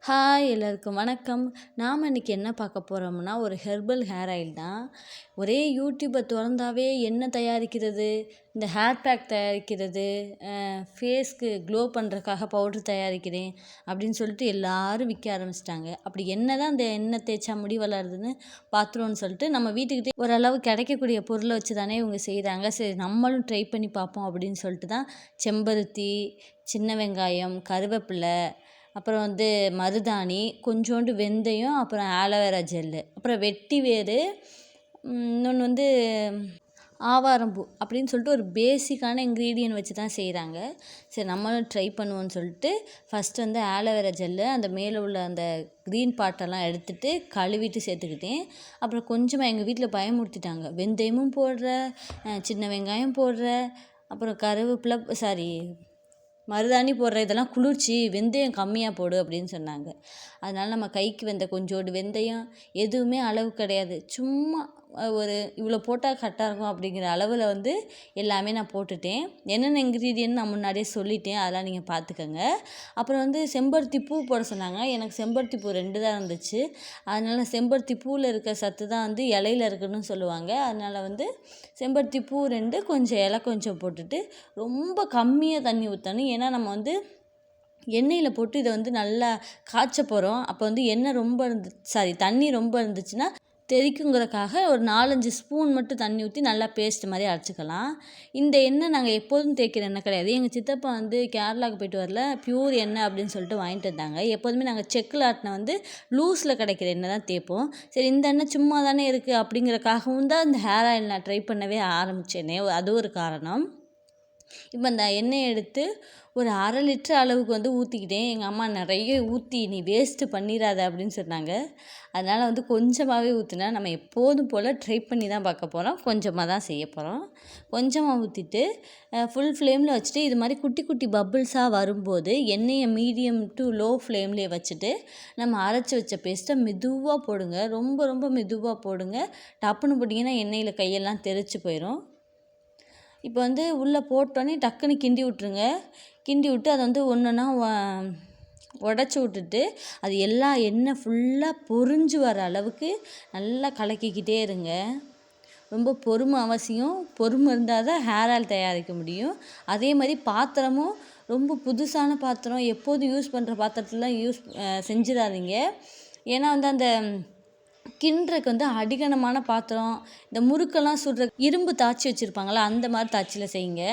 Hi எல்லாருக்கும் வணக்கம். நாம் இன்னைக்கு என்ன பார்க்க போகிறோம்னா ஒரு ஹெர்பல் ஹேர் ஆயில் தான். ஒரே யூடியூப்பை திறந்தாவே என்ன தயாரிக்கிறது, இந்த ஹேர் பேக் தயாரிக்கிறது, ஃபேஸ்க்கு க்ளோ பண்ணுறதுக்காக பவுடர் தயாரிக்கிறேன் அப்படின்னு சொல்லிட்டு எல்லாரும் விற்க ஆரம்பிச்சிட்டாங்க. அப்படி என்ன தான் அந்த எண்ணெய் தேய்ச்சா முடி வளருதுன்னு பார்த்துருவோன்னு சொல்லிட்டு நம்ம வீட்டுக்கிட்டே ஓரளவு கிடைக்கக்கூடிய பொருளை வச்சு தானே இவங்க செய்கிறாங்க. சரி நம்மளும் ட்ரை பண்ணி பார்ப்போம் அப்படின்னு சொல்லிட்டு தான் செம்பருத்தி, சின்ன வெங்காயம், கருவேப்பிலை, அப்புறம் மருதாணி, கொஞ்சோண்டு வெந்தயம், அப்புறம் ஆலோவேரா ஜெல்லு, அப்புறம் வெட்டி வேர், இன்னொன்று ஆவாரம்பூ அப்படின்னு சொல்லிட்டு ஒரு பேசிக்கான இன்க்ரீடியன்ட் வச்சு தான் செய்கிறாங்க. சரி நம்மளும் ட்ரை பண்ணுவோன்னு சொல்லிட்டு ஃபஸ்ட்டு ஆலோவேரா ஜெல்லு அந்த மேலே உள்ள அந்த க்ரீன் பார்ட்டெல்லாம் எடுத்துகிட்டு கழுவிட்டு சேர்த்துக்கிட்டேன். அப்புறம் கொஞ்சமாக எங்கள் வீட்டில் பயமுறுத்திட்டாங்க, வெந்தயமும் போடுற, சின்ன வெங்காயம் போடுற, அப்புறம் கருவேப்பிலை மருதாணி போடுற, இதெல்லாம் குளிர்ச்சி, வெந்தயம் கம்மியாக போடு அப்படின்னு சொன்னாங்க. அதனால் நம்ம கைக்கு வந்த கொஞ்சோண்டு வெந்தயம், எதுவுமே அளவு கிடையாது, சும்மா ஒரு இவ்வளோ போட்டால் கரெக்டாக இருக்கும் அப்படிங்கிற அளவில் எல்லாமே நான் போட்டுட்டேன். என்னென்ன இன்க்ரீடியன்ட் நான் முன்னாடியே சொல்லிட்டேன், அதெல்லாம் நீங்கள் பார்த்துக்கோங்க. அப்புறம் செம்பருத்தி பூ போட சொன்னாங்க. எனக்கு செம்பருத்தி பூ 2 தான் இருந்துச்சு. அதனால் செம்பருத்தி பூவில் இருக்க சத்து தான் இலையில இருக்குன்னு சொல்லுவாங்க. அதனால் செம்பருத்தி பூ 2, கொஞ்சம் இலை கொஞ்சம் போட்டுட்டு ரொம்ப கம்மியாக தண்ணி ஊற்றணும். ஏன்னா நம்ம எண்ணெயில் போட்டு இதை நல்லா காய்ச்ச போகிறோம். அப்போ எண்ணெய் ரொம்ப தண்ணி ரொம்ப இருந்துச்சுன்னா தெறிக்குங்கிறதுக்காக ஒரு 4-5 ஸ்பூன் மட்டும் தண்ணி ஊற்றி நல்லா பேஸ்ட் மாதிரி அரைச்சிக்கலாம். இந்த எண்ணெய் நாங்கள் எப்போதும் தேய்க்கிற எண்ணெய் கிடையாது. எங்கள் சித்தப்பா கேரளாவுக்கு போயிட்டு வரல, பியூர் எண்ணெய் அப்படின்னு சொல்லிட்டு வாங்கிட்டு வந்தாங்க. எப்போதுமே நாங்கள் செக்கில் ஆட்டின லூஸில் கிடைக்கிற எண்ணெய் தான் தேய்ப்போம். சரி இந்த எண்ணெய் சும்மா தானே இருக்குது அப்படிங்கிறக்காகவும் தான் இந்த ஹேர் ஆயில் நான் ட்ரை பண்ணவே ஆரம்பித்தேனே, அது ஒரு காரணம். இப்போ அந்த எண்ணெயை எடுத்து ஒரு 1/2 லிட்டர் அளவுக்கு ஊற்றிக்கிட்டேன். எங்கள் அம்மா நிறைய ஊற்றி நீ வேஸ்ட்டு பண்ணிடாத அப்படின்னு சொன்னாங்க. அதனால் கொஞ்சமாகவே ஊற்றினேன். நம்ம எப்போதும் போல் ட்ரை பண்ணி தான் பார்க்க போகிறோம், கொஞ்சமாக தான் செய்ய போகிறோம். கொஞ்சமாக ஊற்றிட்டு ஃபுல் ஃப்ளேமில் வச்சுட்டு இது மாதிரி குட்டி குட்டி பப்புள்ஸாக வரும்போது எண்ணெயை மீடியம் டு லோ ஃப்ளேம்லேயே வச்சுட்டு நம்ம அரைச்சி வச்ச பேஸ்ட்டை மெதுவாக போடுங்க. ரொம்ப ரொம்ப மெதுவாக போடுங்க. டப்புன்னு போட்டிங்கன்னா எண்ணெயில் கையெல்லாம் தெறிச்சு போயிடும். இப்போ உள்ளே போட்டோன்னே டக்குன்னு கிண்டி விட்ருங்க. கிண்டி விட்டு அதை ஒன்றுன்னா உடச்சி விட்டுட்டு அது எல்லா எண்ணெய் ஃபுல்லாக பொரிஞ்சு வர அளவுக்கு நல்லா கலக்கிக்கிட்டே இருங்க. ரொம்ப பொறுமை அவசியம். பொறுமை இருந்தால் தான் ஹேர் ஆயில் தயாரிக்க முடியும். அதே மாதிரி பாத்திரமும் ரொம்ப புதுசான பாத்திரம், எப்போதும் யூஸ் பண்ணுற பாத்திரத்துலாம் செஞ்சிடாதீங்க. ஏன்னா அந்த கிண்டுறதுக்கு அடிகனமான பாத்திரம், இந்த முறுக்கெல்லாம் சுடுற இரும்பு தாச்சி வச்சுருப்பாங்களா, அந்த மாதிரி தாச்சியில் செய்யுங்க.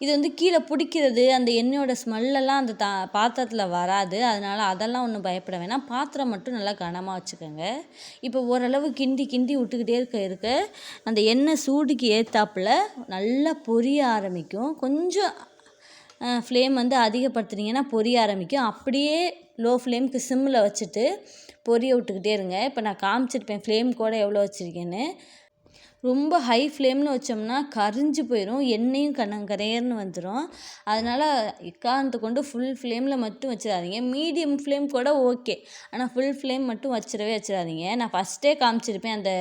இது கீழே பிடிக்கிறது, அந்த எண்ணெயோட ஸ்மெல்லெல்லாம் அந்த பாத்திரத்தில் வராது. அதனால் அதெல்லாம் ஒன்றும் பயப்பட வேணாம். பாத்திரம் மட்டும் நல்லா கனமாக வச்சுக்கோங்க. இப்போ ஓரளவு கிண்டி கிண்டி விட்டுக்கிட்டே இருக்க அந்த எண்ணெய் சூடுக்கு ஏற்றாப்புல நல்லா பொரிய ஆரம்பிக்கும். கொஞ்சம் ஃப்ளேம் அதிகப்படுத்துனீங்கன்னா பொரிய ஆரம்பிக்கும். அப்படியே லோ ஃப்ளேமுக்கு சிம்மில் வச்சுட்டு பொரிய விட்டுக்கிட்டே இருங்க. இப்போ நான் காமிச்சிருப்பேன் ஃப்ளேம் கூட எவ்வளோ வச்சுருக்கேன்னு. ரொம்ப ஹை ஃப்ளேமில் வச்சோம்னா கரிஞ்சு போயிடும், எண்ணெயும் கரையர்னு வந்துடும். அதனால் எக்காரணத்தை கொண்டு ஃபுல் ஃப்ளேமில் மட்டும் வச்சிடாதீங்க. மீடியம் ஃப்ளேம் கூட ஓகே, ஆனால் ஃபுல் ஃப்ளேம் மட்டும் வச்சிடாதீங்க. நான் ஃபஸ்ட்டே காமிச்சிருப்பேன், அந்த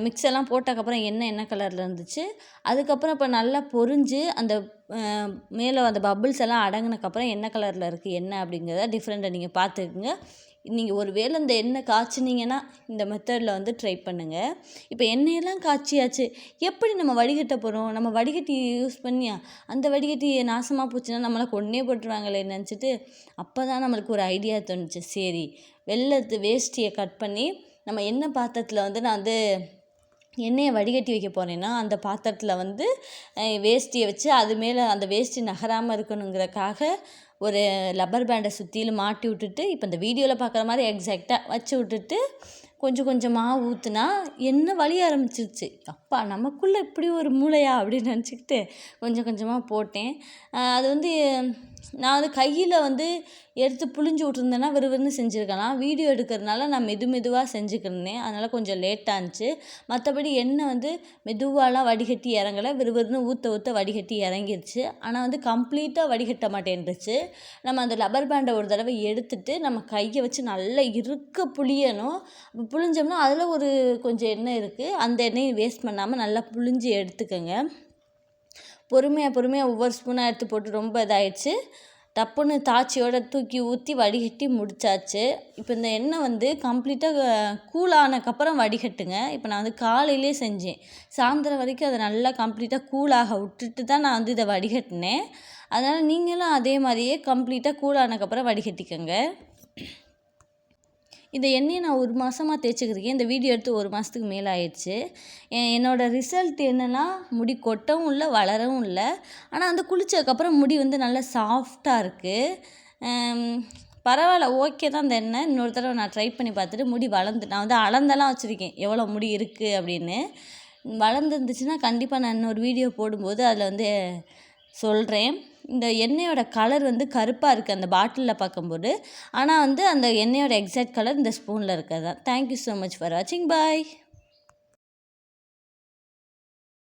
மிக்ஸெல்லாம் போட்டதுக்கப்புறம் என்ன கலரில் இருந்துச்சு. அதுக்கப்புறம் இப்போ நல்லா பொரிஞ்சு அந்த மேலே அந்த பபிள்ஸ் எல்லாம் அடங்கினக்கப்புறம் என்ன கலரில் இருக்குது எண்ணெய் அப்படிங்கிறத டிஃப்ரெண்ட்டை நீங்கள் பார்த்துக்குங்க. நீங்கள் ஒரு வேளை இந்த எண்ணெய் காய்ச்சினீங்கன்னா இந்த மெத்தடில் ட்ரை பண்ணுங்கள். இப்போ எண்ணெயெல்லாம் காய்ச்சியாச்சு, எப்படி நம்ம வடிகட்ட போகிறோம்? நம்ம வடிகட்டி யூஸ் பண்ணியா அந்த வடிகட்டி நாசமாக போச்சுன்னா நம்மளை கொன்னே போட்டுருவாங்களே நினச்சிட்டு அப்போ தான் நம்மளுக்கு ஒரு ஐடியா தோணுச்சு. சரி, வெள்ளத்து வேஸ்ட்டியை கட் பண்ணி நம்ம எண்ணெய் பாத்திரத்தில் நான் எண்ணெயை வடிகட்டி வைக்க போகிறேன்னா அந்த பாத்திரத்தில் வேஷ்டியை வச்சு அது மேலே அந்த வேஷ்டி நகராமல் இருக்கணுங்கிறக்காக ஒரு லப்பர் பேண்டை சுற்றிலும் மாட்டி விட்டுட்டு, இப்போ இந்த வீடியோவில் பார்க்குற மாதிரி எக்ஸாக்டாக வச்சு விட்டுட்டு கொஞ்சம் கொஞ்சமாக ஊற்றுனா எண்ணெய் வலிய ஆரம்பிச்சிருச்சு. அப்பா நமக்குள்ளே இப்படி ஒரு மூளையா அப்படின்னு நினச்சிக்கிட்டு கொஞ்சம் கொஞ்சமாக போட்டேன். அது நான் கையில் எடுத்து புழிஞ்சு விட்ருந்தேன்னா விறுவிறுன்னு செஞ்சுருக்கலாம். வீடியோ எடுக்கிறதுனால நான் மெதுவாக செஞ்சுக்கிருந்தேன், அதனால் கொஞ்சம் லேட்டாக இருந்துச்சு. மற்றபடி எண்ணெய் மெதுவாலாம் வடிகட்டி இறங்கலை, விறுவிறுன்னு ஊற்ற வடிகட்டி இறங்கிருச்சு. ஆனால் கம்ப்ளீட்டாக வடிகட்ட மாட்டேன்ருச்சு. நம்ம அந்த லப்பர் பேண்டை ஒரு தடவை எடுத்துட்டு நம்ம கையை வச்சு நல்லா இருக்க புழியணும். புழிஞ்சோம்னா அதில் கொஞ்சம் எண்ணெய் இருக்குது, அந்த எண்ணெயை வேஸ்ட் பண்ணாமல் நல்லா புழிஞ்சு எடுத்துக்கோங்க. பொறுமையாக ஒவ்வொரு ஸ்பூனாக எடுத்து போட்டு ரொம்ப இதாகிடுச்சு. டப்புன்னு தாச்சியோட தூக்கி ஊற்றி வடிகட்டி முடிச்சாச்சு. இப்போ இந்த எண்ணெய் வந்து கம்ப்ளீட்டாக கூல் ஆனதுக்கப்புறம் வடிகட்டுங்க. இப்போ நான் வந்து காலையிலே செஞ்சேன். சாயந்தரம் வரைக்கும் அதை நல்லா கம்ப்ளீட்டாக கூலாக விட்டுட்டு தான் நான் வந்து இதை வடிகட்டினேன். அதனால் நீங்களும் அதே மாதிரியே கம்ப்ளீட்டாக கூல் ஆனதுக்கப்புறம் வடிகட்டிக்கோங்க. இந்த எண்ணெயை நான் 1 மாதமா தேய்ச்சிக்கிருக்கேன். இந்த வீடியோ எடுத்து 1 மாதத்துக்கு மேலே ஆயிடுச்சு. என்னோடய ரிசல்ட் என்னென்னா, முடி கொட்டவும் இல்லை, வளரவும் இல்லை. ஆனால் வந்து குளித்ததுக்கப்புறம் முடி வந்து நல்லா சாஃப்டாக இருக்குது. பரவாயில்ல, ஓகே தான் இந்த எண்ணெய். இன்னொரு தடவை நான் ட்ரை பண்ணி பார்த்துட்டு முடி நான் வந்து அளந்தெல்லாம் வச்சுருக்கேன் எவ்வளோ முடி இருக்குது அப்படின்னு. வளர்ந்துருந்துச்சுன்னா கண்டிப்பாக நான் இன்னொரு வீடியோ போடும்போது அதில் வந்து சொல்கிறேன். இந்த எண்ணெயோட கலர் வந்து கருப்பாக இருக்குது அந்த பாட்டிலில் பார்க்கும்போது. ஆனால் வந்து அந்த எண்ணெயோட எக்ஸாக்ட் கலர் இந்த ஸ்பூனில் இருக்கிறது தான். தேங்க்யூ ஸோ மச் ஃபார் வாட்சிங். பாய்.